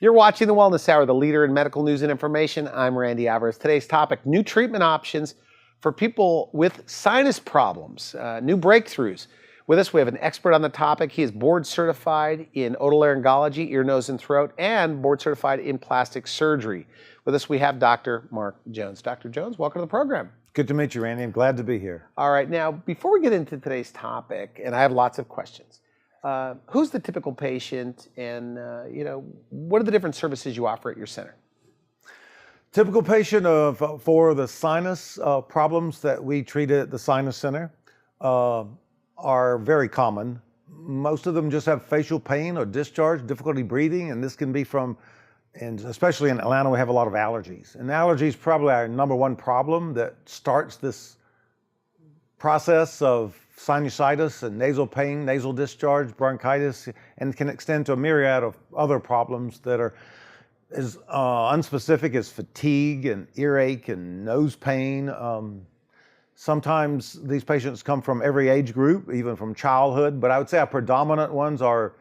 You're watching The Wellness Hour, the leader in medical news and information. I'm Randy Alvarez. Today's topic, new treatment options for people with sinus problems, new breakthroughs. With us, we have an expert on the topic. He is board certified in otolaryngology, ear, nose, and throat, and board certified in plastic surgery. With us, we have Dr. Mark Jones. Dr. Jones, welcome to the program. Good to meet you, Randy. I'm glad to be here. All right, now, before we get into today's topic, and I have lots of questions, who's the typical patient, and what are the different services you offer at your center? Typical patient for the sinus problems that we treat at the Sinus Center are very common. Most of them just have facial pain or discharge, difficulty breathing, and this can be from, and especially in Atlanta, we have a lot of allergies. And allergies is probably our number one problem that starts this process of sinusitis and nasal pain, nasal discharge, bronchitis, and can extend to a myriad of other problems that are as unspecific as fatigue and earache and nose pain. Sometimes these patients come from every age group, even from childhood, but I would say our predominant ones are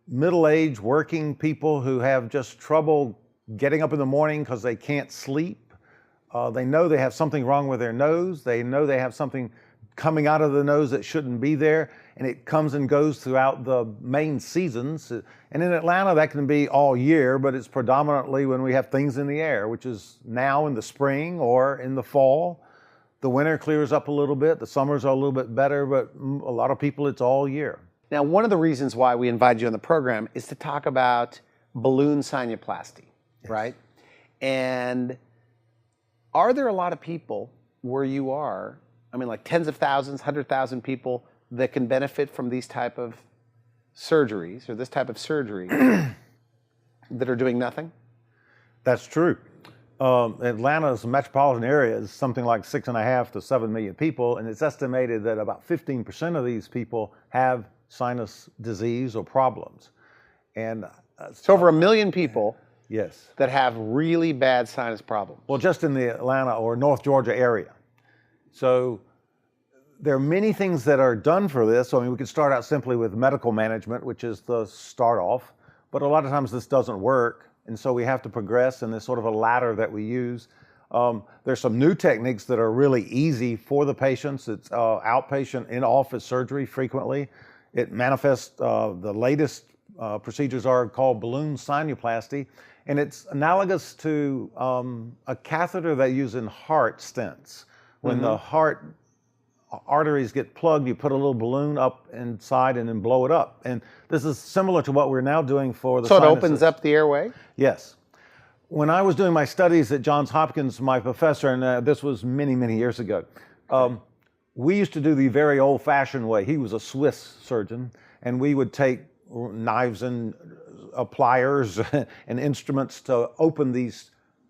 middle-aged working people who have just trouble getting up in the morning because they can't sleep. They know they have something wrong with their nose. They know they have something coming out of the nose that shouldn't be there, and it comes and goes throughout the main seasons. And in Atlanta, that can be all year, but it's predominantly when we have things in the air, which is now in the spring or in the fall. The winter clears up a little bit. The summers are a little bit better, but a lot of people, it's all year. Now, one of the reasons why we invited you on the program is to talk about balloon sinuplasty, right? And are there a lot of people where you are, I mean, like tens of thousands, 100,000 people that can benefit from these type of surgeries or this type of surgery that are doing nothing? That's true. Atlanta's metropolitan area is something like 6.5 to 7 million people, and it's estimated that about 15% of these people have sinus disease or problems. And so over 1 million people yes, that have really bad sinus problems. Well, just in the Atlanta or North Georgia area. So there are many things that are done for this. So, I mean, we could start out simply with medical management, which is the start off, but a lot of times this doesn't work. And so we have to progress, and there's sort of a ladder that we use. There's some new techniques that are really easy for the patients. It's outpatient in-office surgery frequently. It manifests, the latest procedures are called balloon sinuplasty, and it's analogous to a catheter they use in heart stents. When the heart arteries get plugged, you put a little balloon up inside and then blow it up. And this is similar to what we're now doing for the sinuses. So it opens up the airway? Yes. When I was doing my studies at Johns Hopkins, my professor, and this was many, many years ago, we used to do the very old-fashioned way. He was a Swiss surgeon, and we would take knives and pliers and instruments to open these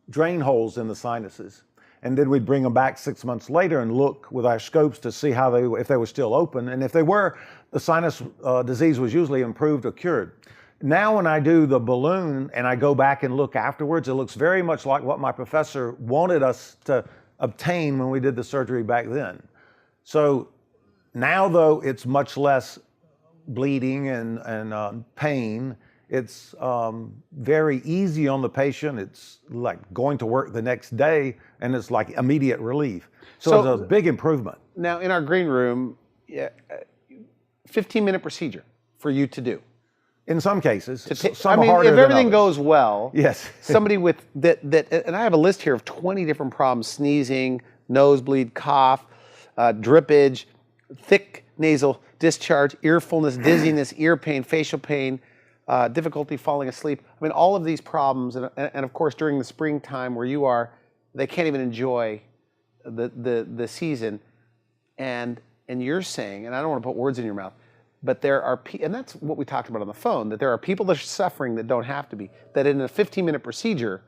drain holes in the sinuses. And then we'd bring them back 6 months later and look with our scopes to see how if they were still open. And if they were, the sinus disease was usually improved or cured. Now when I do the balloon and I go back and look afterwards, it looks very much like what my professor wanted us to obtain when we did the surgery back then. So now, though, it's much less bleeding and pain. It's very easy on the patient. It's like going to work the next day, and it's like immediate relief. So it's a big improvement. Now, in our green room, 15-minute procedure for you to do. In some cases, I mean, if everything goes well, yes. Somebody with that, and I have a list here of 20 different problems: sneezing, nosebleed, cough, drippage, thick nasal discharge, ear fullness, dizziness, ear pain, facial pain, difficulty falling asleep. I mean, all of these problems, and of course during the springtime where you are, they can't even enjoy the season. And you're saying, and I don't want to put words in your mouth, but there are, and that's what we talked about on the phone, that there are people that are suffering that don't have to be, that in a 15-minute procedure,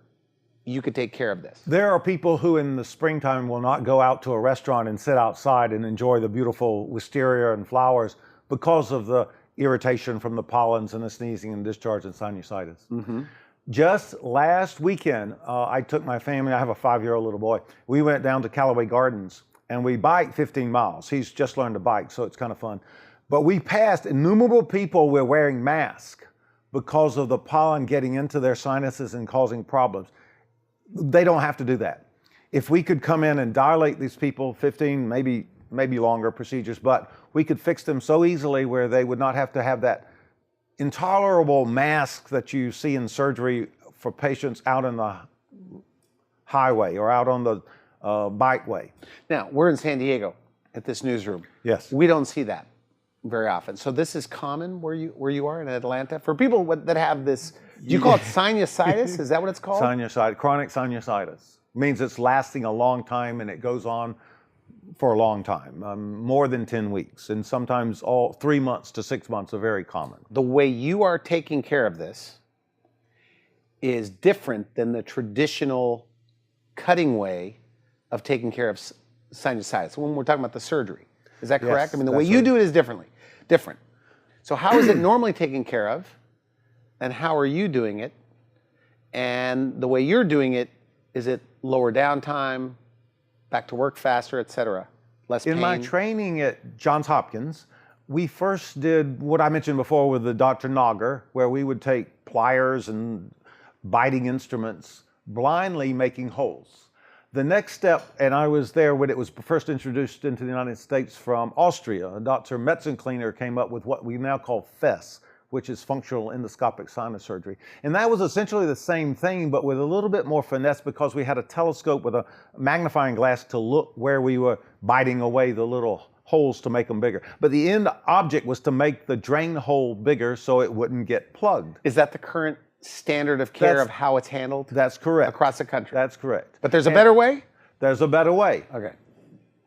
you could take care of this. There are people who in the springtime will not go out to a restaurant and sit outside and enjoy the beautiful wisteria and flowers because of the irritation from the pollens and the sneezing and discharge and sinusitis. Just last weekend, I took my family, I have a 5-year-old little boy, we went down to Callaway Gardens and we biked 15 miles. He's just learned to bike, so it's kind of fun. But we passed innumerable people who were wearing masks, because of the pollen getting into their sinuses and causing problems. They don't have to do that. If we could come in and dilate these people, 15, maybe longer procedures, but we could fix them so easily where they would not have to have that intolerable mask that you see in surgery for patients out in the highway or out on the bikeway. Now, we're in San Diego at this newsroom. Yes. We don't see that very often. So this is common where you are in Atlanta? For people that have this, do you call it sinusitis? Is that what it's called? Sinusitis, chronic sinusitis. Means it's lasting a long time and it goes on for a long time, more than 10 weeks, and sometimes all 3 months to 6 months are very common. The way you are taking care of this is different than the traditional cutting way of taking care of sinusitis when we're talking about the surgery. Is that correct? Yes, I mean, the way you do it is different. So how is it normally taken care of, and how are you doing it? And the way you're doing it, is it lower downtime, back to work faster, et cetera, less pain? In my training at Johns Hopkins, we first did what I mentioned before with the Dr. Nagar, where we would take pliers and biting instruments, blindly making holes. The next step, and I was there when it was first introduced into the United States from Austria, Dr. Metzenkleiner came up with what we now call FES, which is functional endoscopic sinus surgery. And that was essentially the same thing, but with a little bit more finesse because we had a telescope with a magnifying glass to look where we were biting away the little holes to make them bigger. But the end object was to make the drain hole bigger so it wouldn't get plugged. Is that the current standard of care of how it's handled? That's correct. Across the country? That's correct. But there's a better way? There's a better way. Okay.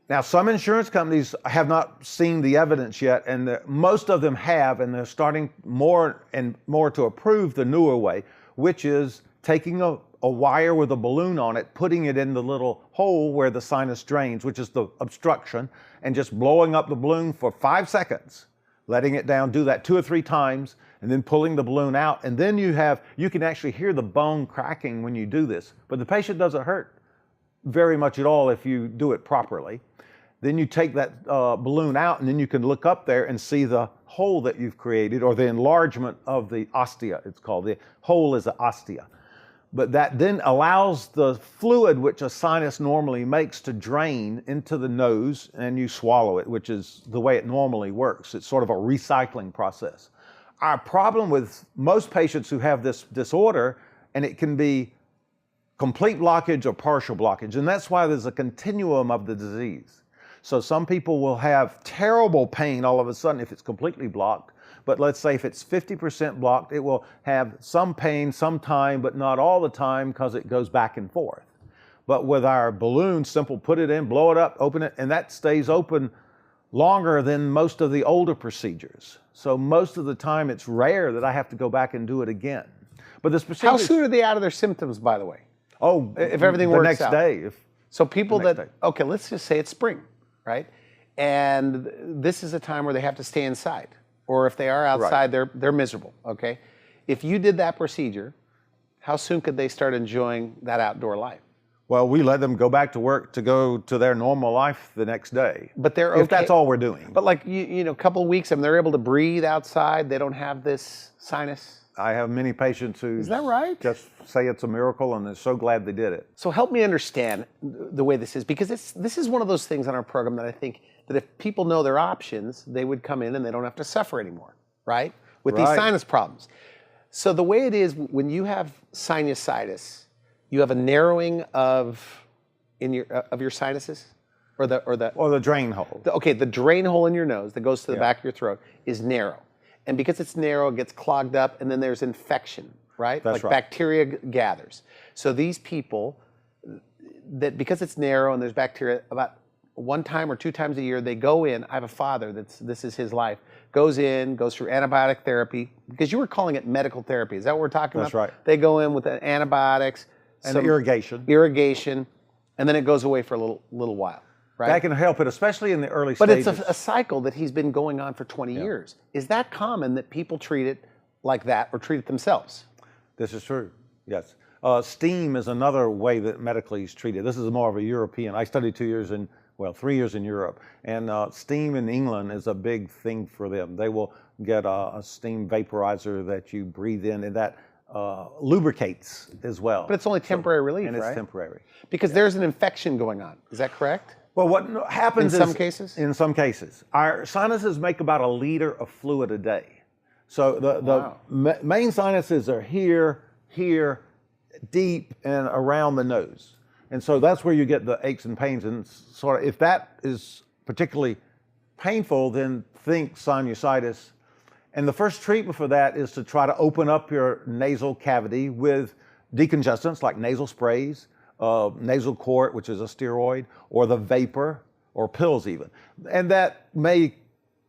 Now, some insurance companies have not seen the evidence yet, and most of them have, and they're starting more and more to approve the newer way, which is taking a wire with a balloon on it, putting it in the little hole where the sinus drains, which is the obstruction, and just blowing up the balloon for 5 seconds, letting it down, do that 2 or 3 times, and then pulling the balloon out. And then you can actually hear the bone cracking when you do this, but the patient doesn't hurt very much at all if you do it properly. Then you take that balloon out, and then you can look up there and see the hole that you've created, or the enlargement of the ostia, it's called. The hole is the ostia. But that then allows the fluid which a sinus normally makes to drain into the nose, and you swallow it, which is the way it normally works. It's sort of a recycling process. Our problem with most patients who have this disorder, and it can be complete blockage or partial blockage, and that's why there's a continuum of the disease. So some people will have terrible pain all of a sudden if it's completely blocked. But let's say if it's 50% blocked, it will have some pain some time, but not all the time because it goes back and forth. But with our balloon, simple, put it in, blow it up, open it, and that stays open longer than most of the older procedures. So most of the time it's rare that I have to go back and do it again. But this procedure— How soon are they out of their symptoms, by the way? Oh, if everything works the next out. day. So people okay, let's just say it's spring, right? And this is a time where they have to stay inside. Or if they are outside, they're miserable, okay? If you did that procedure, how soon could they start enjoying that outdoor life? Well, we let them go back to work to go to their normal life the next day. But they're okay. If that's all we're doing. But like, you know, a couple of weeks, and they're able to breathe outside, they don't have this sinus. I have many patients who— Is that right? Just say it's a miracle, and they're so glad they did it. So help me understand the way this is, because this is one of those things on our program that I think that if people know their options, they would come in and they don't have to suffer anymore, right? With these sinus problems. So the way it is, when you have sinusitis, you have a narrowing of your sinuses, or the drain hole. The drain hole in your nose that goes to the back of your throat is narrow. And because it's narrow, it gets clogged up, and then there's infection, right? That's right. Bacteria gathers. So these people, that because it's narrow and there's bacteria, about 1 time or 2 times a year, they go in. I have a father this is his life. Goes through antibiotic therapy, because you were calling it medical therapy. Is that what we're talking about? That's right. They go in with antibiotics. And irrigation. Irrigation, and then it goes away for a little while. Right? That can help it, especially in the early stages. stages. But it's a cycle that he's been going on for 20 years. Is that common that people treat it like that, or treat it themselves? This is true, yes. Steam is another way that medically is treated. This is more of a European. I studied 2 years in well, 3 years in Europe. And steam in England is a big thing for them. They will get a steam vaporizer that you breathe in, and that lubricates as well. But it's only temporary relief, and right? it's temporary. Because there's an infection going on. Is that correct? Well, what happens In some cases? In some cases. Our sinuses make about a liter of fluid a day. So the main sinuses are here, deep, and around the nose. And so that's where you get the aches and pains. And sort of, if that is particularly painful, then think sinusitis. And the first treatment for that is to try to open up your nasal cavity with decongestants like nasal sprays, nasal quart, which is a steroid, or the vapor, or pills even. And that may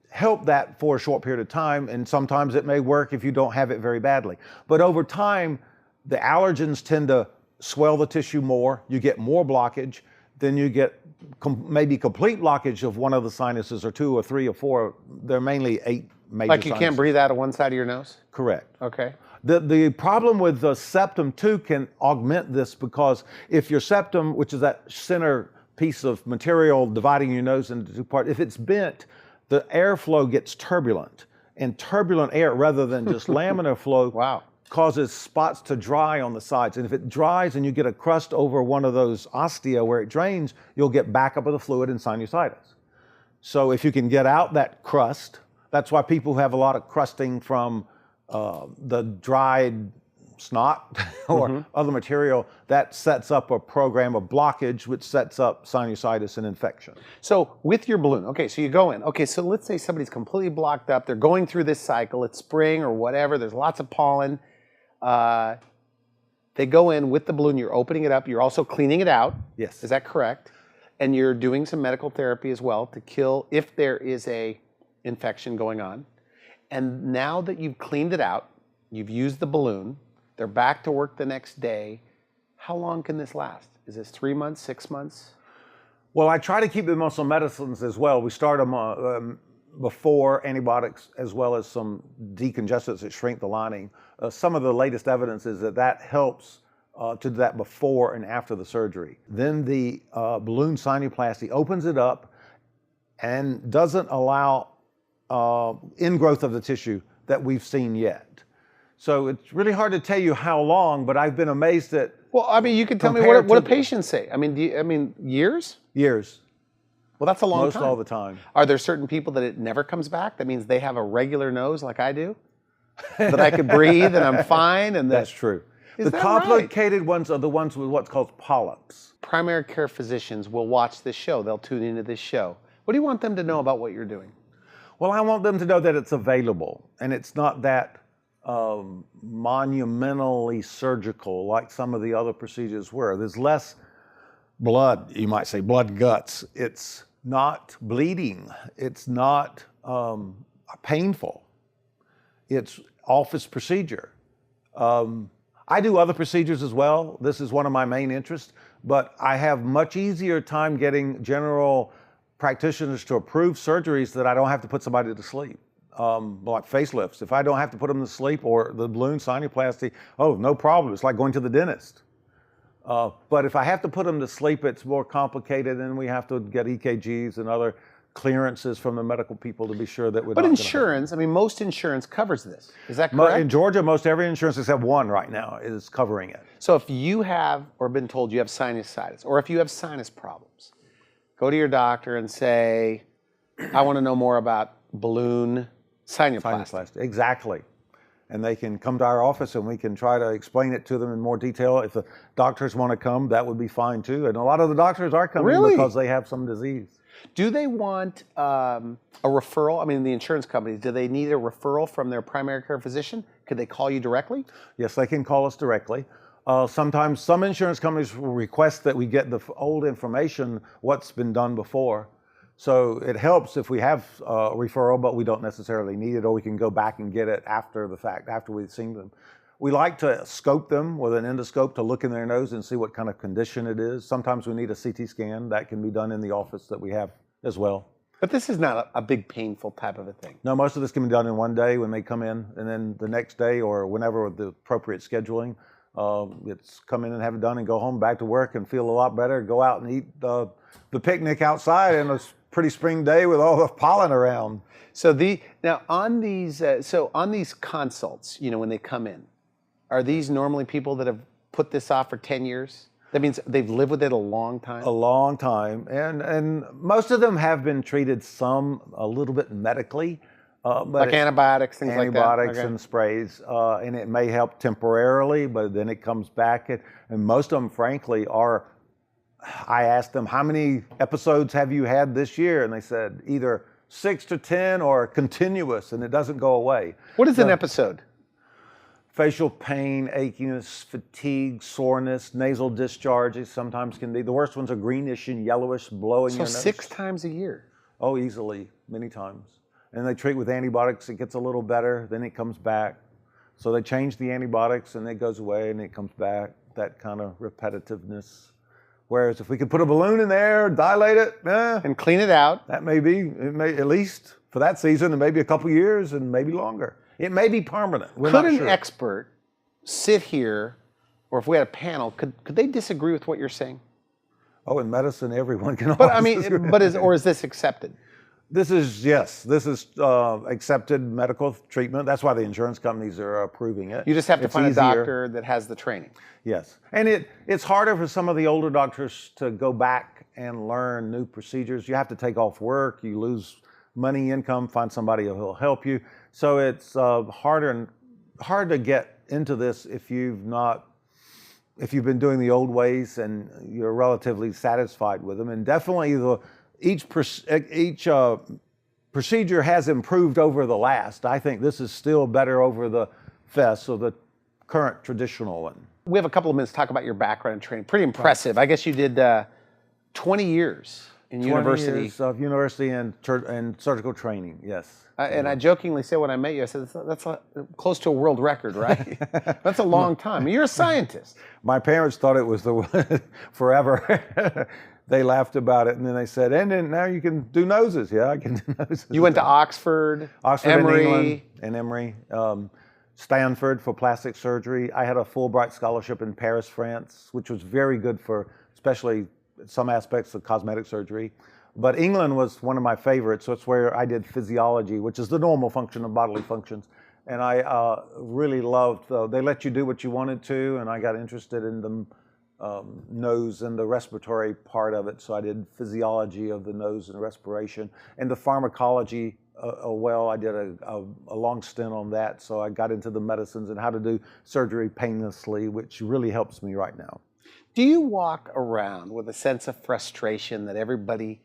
help that for a short period of time, and sometimes it may work if you don't have it very badly. But over time, the allergens tend to swell the tissue more, you get more blockage, then you get maybe complete blockage of one of the sinuses, or 2 or 3 or 4. There are mainly 8 major Like you sinuses. can't breathe out of one side of your nose? Correct. Okay. The problem with the septum too can augment this, because if your septum, which is that center piece of material dividing your nose into 2 parts, if it's bent, the airflow gets turbulent. And turbulent air, rather than just laminar flow, Wow. causes spots to dry on the sides. And if it dries and you get a crust over one of those ostia where it drains, you'll get backup of the fluid and sinusitis. So if you can get out that crust, that's why people have a lot of crusting from the dried snot or other material. That sets up a program of blockage, which sets up sinusitis and infection. So with your balloon, okay, so you go in. Okay, so let's say somebody's completely blocked up. They're going through this cycle. It's spring or whatever. There's lots of pollen. They go in with the balloon. You're opening it up. You're also cleaning it out. Yes. Is that correct? And you're doing some medical therapy as well to kill if there is a infection going on. And now that you've cleaned it out, you've used the balloon, they're back to work the next day. How long can this last? Is this 3 months, 6 months? Well, I try to keep the muscle medicines as well. We start them before antibiotics, as well as some decongestants that shrink the lining. Some of the latest evidence is that that helps to do that before and after the surgery. Then the balloon sinuplasty opens it up and doesn't allow ingrowth of the tissue that we've seen yet. So it's really hard to tell you how long, but I've been amazed at. Well, I mean, you can tell me what do patients say? I mean, years? Years. Well, that's a long time. Most all the time. Are there certain people that it never comes back? That means they have a regular nose like I do? That I could breathe and I'm fine? And That's true. The complicated ones are the ones with what's called polyps. Primary care physicians will watch this show. They'll tune into this show. What do you want them to know about what you're doing? Well, I want them to know that it's available, and it's not that monumentally surgical like some of the other procedures were. There's less blood, you might say, blood and guts. It's not bleeding. It's not painful. It's office procedure. I do other procedures as well. This is one of my main interests, but I have much easier time getting general practitioners to approve surgeries that I don't have to put somebody to sleep. Like facelifts. If I don't have to put them to sleep, or the balloon sinuplasty, oh, no problem. It's like going to the dentist. But if I have to put them to sleep, it's more complicated, and we have to get EKGs and other clearances from the medical people to be sure that we're But not insurance, I mean, most insurance covers this. Is that correct? In Georgia, most every insurance except one right now is covering it. So if you have, or been told you have sinusitis, or if you have sinus problems, go to your doctor and say, I want to know more about balloon sinuplasty. Exactly. And they can come to our office and we can try to explain it to them in more detail. If the doctors want to come, that would be fine too. And a lot of the doctors are coming because they have some disease. Do they want a referral? I mean, the insurance companies, do they need a referral from their primary care physician? Could they call you directly? Yes, they can call us directly. Sometimes some insurance companies will request that we get the old information, what's been done before. So it helps if we have a referral, but we don't necessarily need it, or we can go back and get it after the fact, after we've seen them. We like to scope them with an endoscope to look in their nose and see what kind of condition it is. Sometimes we need a CT scan. That can be done in the office that we have as well. But this is not a big painful type of a thing. No, most of this can be done in one day when they come in, and then the next day or whenever with the appropriate scheduling, It's come in and have it done and go home, back to work and feel a lot better. Go out and eat the picnic outside on a pretty spring day with all the pollen around. So now on these consults, when they come in, are these normally people that have put this off for 10 years? That means they've lived with it a long time? A long time. And most of them have been treated a little bit medically. Like antibiotics, things like that? Antibiotics and sprays. And it may help temporarily, but then it comes back. And most of them, frankly, I asked them, how many episodes have you had this year? And they said either 6 to 10 or continuous, and it doesn't go away. What is an episode? Facial pain, achiness, fatigue, soreness, nasal discharges sometimes can be. The worst ones are greenish and yellowish, blowing your nose. So 6 times a year? Oh, easily, many times. And they treat with antibiotics. It gets a little better, then it comes back. So they change the antibiotics and it goes away and it comes back, that kind of repetitiveness. Whereas if we could put a balloon in there, dilate it, and clean it out. That may be, at least for that season, and maybe a couple years and maybe longer. It may be permanent. Could an expert sit here, or if we had a panel, could they disagree with what you're saying? Oh, in medicine, everyone can. But I mean, is this accepted? This is accepted medical treatment. That's why the insurance companies are approving it. You just have to find a doctor that has the training. Yes, and it's harder for some of the older doctors to go back and learn new procedures. You have to take off work. You lose money, income. Find somebody who will help you. So it's hard to get into this if you've been doing the old ways and you're relatively satisfied with them. And definitely each procedure has improved over the last. I think this is still better over the FES, or the current traditional one. We have a couple of minutes to talk about your background and training. Pretty impressive. I guess you did 20 years in university. 20 years of university and surgical training, yes. And I jokingly said when I met you, I said, that's close to a world record, right? That's a long time. You're a scientist. My parents thought it was forever. They laughed about it, and then they said, and then now you can do noses. Yeah, I can do noses. You went to Oxford, Emory, in England, and Emory, Stanford for plastic surgery. I had a Fulbright scholarship in Paris, France, which was very good for especially some aspects of cosmetic surgery. But England was one of my favorites, so it's where I did physiology, which is the normal function of bodily functions. And I really loved, they let you do what you wanted to, and I got interested in the nose and the respiratory part of it. So I did physiology of the nose and respiration, and the pharmacology. I did a long stint on that. So I got into the medicines and how to do surgery painlessly, which really helps me right now. Do you walk around with a sense of frustration that everybody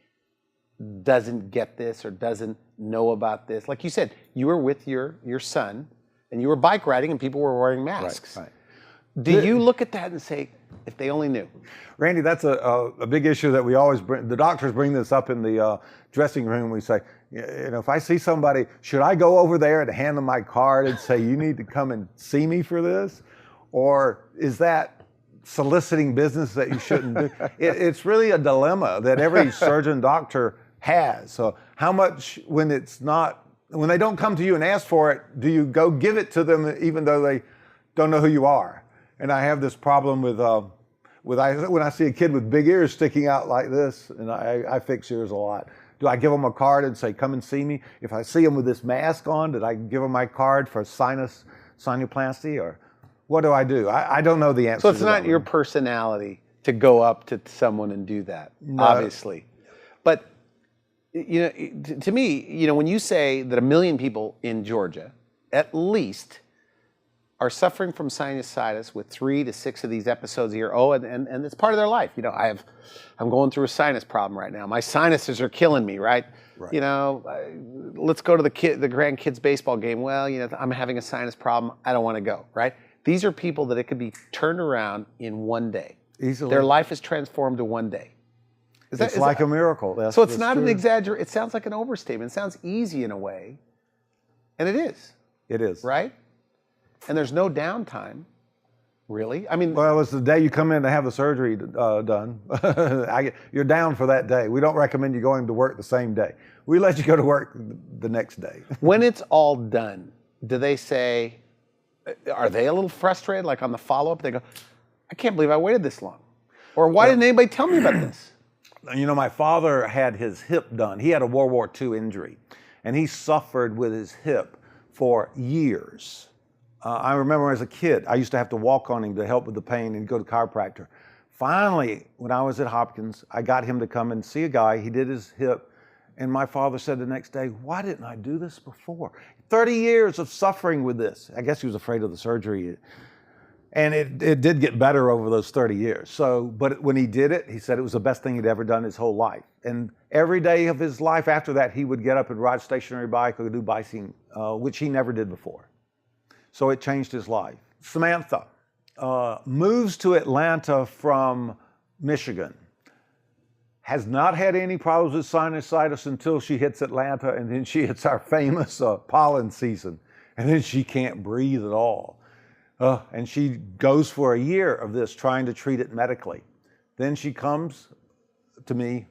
doesn't get this or doesn't know about this? Like you said, you were with your son and you were bike riding and people were wearing masks. Right. Do you look at that and say, if they only knew? Randy, that's a big issue that we always bring. The doctors bring this up in the dressing room. We say, if I see somebody, should I go over there and hand them my card and say, you need to come and see me for this? Or is that soliciting business that you shouldn't do? It's really a dilemma that every surgeon doctor has. So how much, when they don't come to you and ask for it, do you go give it to them even though they don't know who you are? And I have this problem with when I see a kid with big ears sticking out like this, and I fix ears a lot. Do I give them a card and say, come and see me? If I see them with this mask on, did I give them my card for sinuplasty, or what do I do? I don't know the answer. So it's not your personality to go up to someone and do that, obviously. But to me, when you say that 1 million people in Georgia, at least, are suffering from sinusitis with 3 to 6 of these episodes a year. Oh, and it's part of their life. I'm going through a sinus problem right now. My sinuses are killing me, right? Let's go to the grandkids' baseball game. Well, I'm having a sinus problem. I don't want to go, right? These are people that it could be turned around in one day. Easily. Their life is transformed in one day. It's like a miracle. So it's not an exaggeration. It sounds like an overstatement. It sounds easy in a way, and it is. It is. Right? And there's no downtime, really. I mean, well, it's the day you come in to have the surgery done. You're down for that day. We don't recommend you going to work the same day. We let you go to work the next day. When it's all done, do they say, Are they a little frustrated? Like on the follow-up, they go, I can't believe I waited this long. Or why didn't anybody tell me about this? You know, my father had his hip done. He had a World War II injury, and he suffered with his hip for years. I remember as a kid, I used to have to walk on him to help with the pain and go to chiropractor. Finally, when I was at Hopkins, I got him to come and see a guy. He did his hip, and my father said the next day, why didn't I do this before? 30 years of suffering with this. I guess he was afraid of the surgery. And it did get better over those 30 years. So, but when he did it, he said it was the best thing he'd ever done his whole life. And every day of his life after that, he would get up and ride a stationary bike or do biking, which he never did before. So it changed his life. Samantha moves to Atlanta from Michigan. Has not had any problems with sinusitis until she hits Atlanta, and then she hits our famous pollen season. And then she can't breathe at all. And she goes for a year of this, trying to treat it medically. Then she comes to me.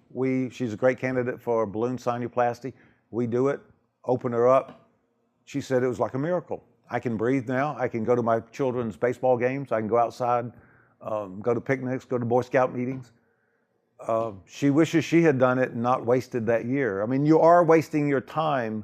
She's a great candidate for balloon sinuplasty. We do it, open her up. She said it was like a miracle. I can breathe now. I can go to my children's baseball games. I can go outside, go to picnics, go to Boy Scout meetings. She wishes she had done it and not wasted that year. I mean, you are wasting your time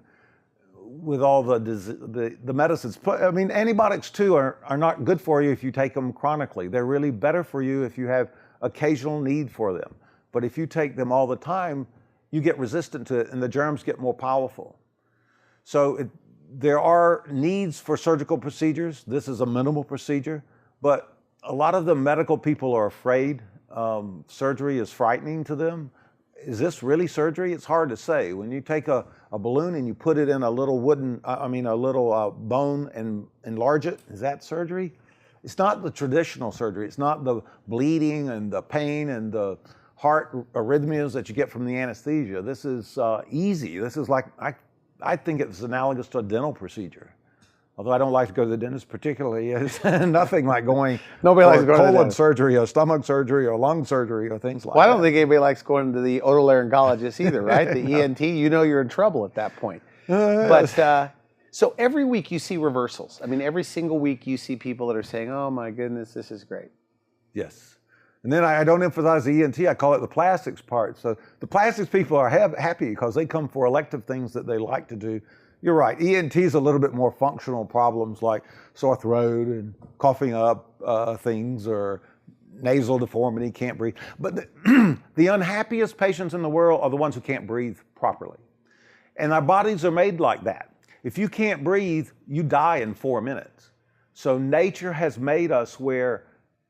with all the medicines. I mean, antibiotics too are not good for you if you take them chronically. They're really better for you if you have occasional need for them. But if you take them all the time, you get resistant to it and the germs get more powerful. So there are needs for surgical procedures. This is a minimal procedure, but a lot of the medical people are afraid. Surgery is frightening to them. Is this really surgery? It's hard to say. When you take a balloon and you put it in a little bone and enlarge it, is that surgery? It's not the traditional surgery. It's not the bleeding and the pain and the heart arrhythmias that you get from the anesthesia. This is easy. This is like, I think it's analogous to a dental procedure. Although I don't like to go to the dentist particularly, it's nothing like going Nobody likes to go to the colon dentist. surgery or stomach surgery or lung surgery or things like that. Well, I don't think anybody likes going to the otolaryngologist either, right? The E.N.T, you know you're in trouble at that point. But so every week you see reversals. I mean, every single week you see people that are saying, oh my goodness, this is great. Yes. And then I don't emphasize the E.N.T, I call it the plastics part. So the plastics people are happy because they come for elective things that they like to do. You're right, E.N.T is a little bit more functional problems like sore throat and coughing up things or nasal deformity, can't breathe. But the unhappiest patients in the world are the ones who can't breathe properly. And our bodies are made like that. If you can't breathe, you die in 4 minutes. So nature has made us where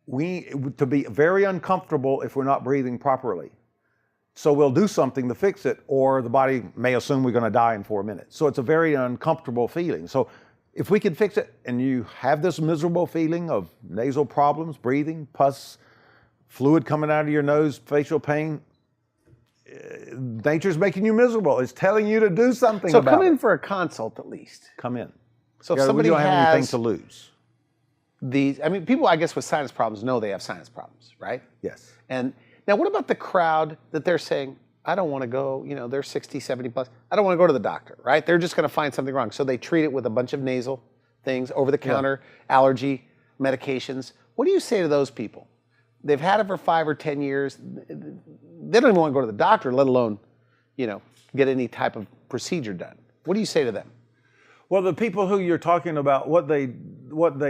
to be very uncomfortable if we're not breathing properly. So we'll do something to fix it, or the body may assume we're going to die in 4 minutes. So it's a very uncomfortable feeling. So if we can fix it and you have this miserable feeling of nasal problems, breathing, pus, fluid coming out of your nose, facial pain, nature's making you miserable. It's telling you to do something about it. So come in for a consult at least. Come in. So if somebody we don't have anything has to lose. people I guess with sinus problems know they have sinus problems, right? Yes. And now what about the crowd that they're saying, I don't want to go, they're 60, 70 plus. I don't want to go to the doctor, right? They're just going to find something wrong. So they treat it with a bunch of nasal things, over-the-counter, allergy medications. What do you say to those people? They've had it for 5 or 10 years. They don't even want to go to the doctor, let alone, get any type of procedure done. What do you say to them? Well, the people who you're talking about, what they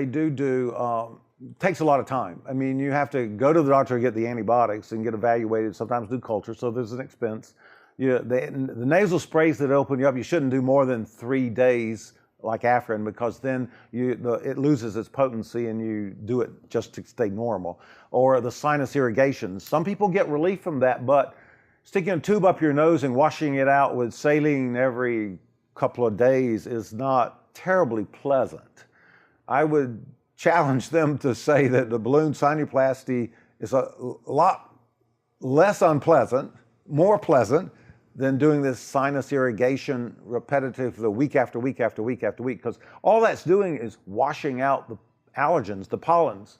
do takes a lot of time. I mean, you have to go to the doctor to get the antibiotics and get evaluated, sometimes do culture, so there's an expense. The nasal sprays that open you up, you shouldn't do more than 3 days like Afrin, because then it loses its potency and you do it just to stay normal. Or the sinus irrigations. Some people get relief from that, but sticking a tube up your nose and washing it out with saline every couple of days is not terribly pleasant. I would challenge them to say that the balloon sinuplasty is a lot less unpleasant, more pleasant than doing this sinus irrigation repetitive the week after week after week after week, because all that's doing is washing out the allergens, the pollens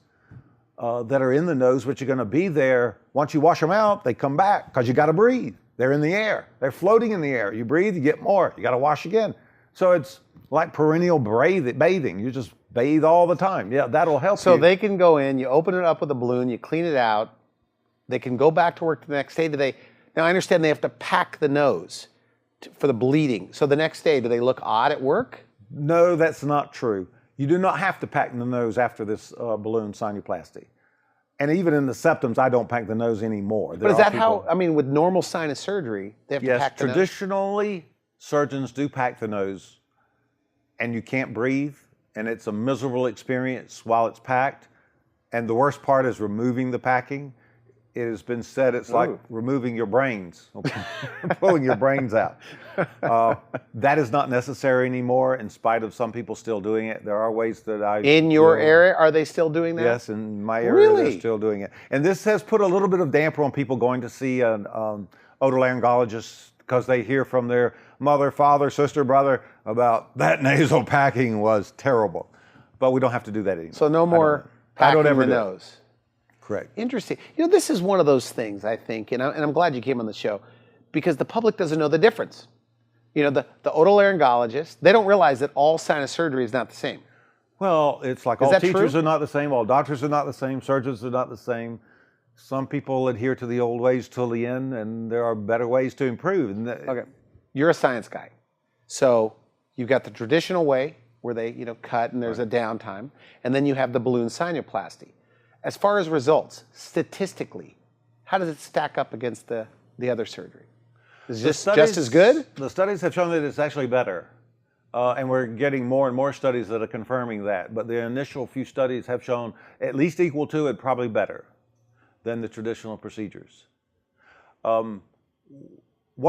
that are in the nose, which are going to be there. Once you wash them out, they come back because you got to breathe. They're in the air. They're floating in the air. You breathe, you get more. You got to wash again. So it's like perennial bathing. You're just Bathe all the time. Yeah, that'll help So you. they can go in, you open it up with a balloon, you clean it out. They can go back to work the next day. Now I understand they have to pack the nose for the bleeding. So the next day, do they look odd at work? No, that's not true. You do not have to pack the nose after this balloon sinuplasty. And even in the septums, I don't pack the nose anymore. But is that how, I mean, with normal sinus surgery, they have to Yes, pack the nose? traditionally, surgeons do pack the nose, and you can't breathe, and it's a miserable experience while it's packed. And the worst part is removing the packing. It has been said it's like removing your brains, pulling your brains out. That is not necessary anymore, in spite of some people still doing it. There are ways that I... In your area, are they still doing that? Yes, in my area, Really? they're still doing it. And this has put a little bit of damper on people going to see an otolaryngologist, because they hear from their mother, father, sister, brother about that nasal packing was terrible. But we don't have to do that anymore. So no more packing the nose. Correct. Interesting. You know, this is one of those things, I think, and I'm glad you came on the show, because the public doesn't know the difference. You know, the otolaryngologist, they don't realize that all sinus surgery is not the same. Well, it's like all teachers are not the same, all doctors are not the same, surgeons are not the same. Some people adhere to the old ways till the end, and there are better ways to improve. Okay, you're a science guy. So you've got the traditional way where they, cut and there's a downtime, and then you have the balloon sinuplasty. As far as results, statistically, how does it stack up against the other surgery? Is this just as good? The studies have shown that it's actually better. And we're getting more and more studies that are confirming that. But the initial few studies have shown at least equal to and probably better than the traditional procedures. One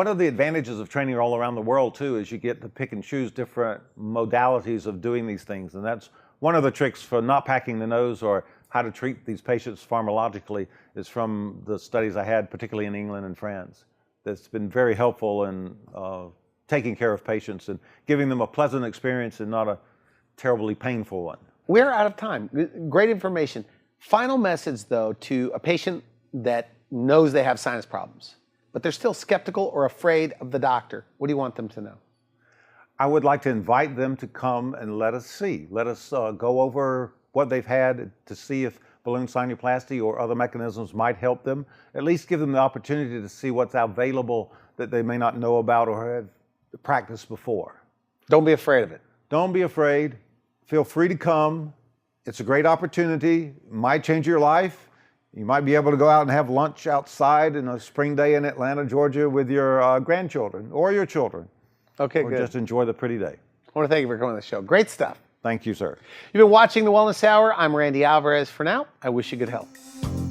of the advantages of training all around the world, too, is you get to pick and choose different modalities of doing these things. And that's one of the tricks for not packing the nose, or how to treat these patients pharmacologically, is from the studies I had, particularly in England and France. That's been very helpful in taking care of patients and giving them a pleasant experience and not a terribly painful one. We're out of time. Great information. Final message, though, to a patient that knows they have sinus problems, but they're still skeptical or afraid of the doctor. What do you want them to know? I would like to invite them to come and let us see. Let us go over what they've had to see if balloon sinuplasty or other mechanisms might help them. At least give them the opportunity to see what's available that they may not know about or have practiced before. Don't be afraid of it. Don't be afraid. Feel free to come. It's a great opportunity. It might change your life. You might be able to go out and have lunch outside in a spring day in Atlanta, Georgia with your grandchildren or your children. Okay, or good. just enjoy the pretty day. I want to thank you for coming on the show. Great stuff. Thank you, sir. You've been watching The Wellness Hour. I'm Randy Alvarez. For now, I wish you good health.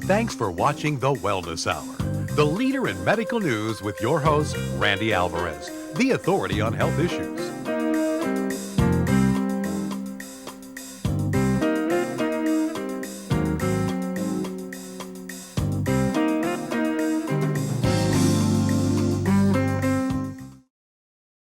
Thanks for watching The Wellness Hour, the leader in medical news with your host, Randy Alvarez, the authority on health issues.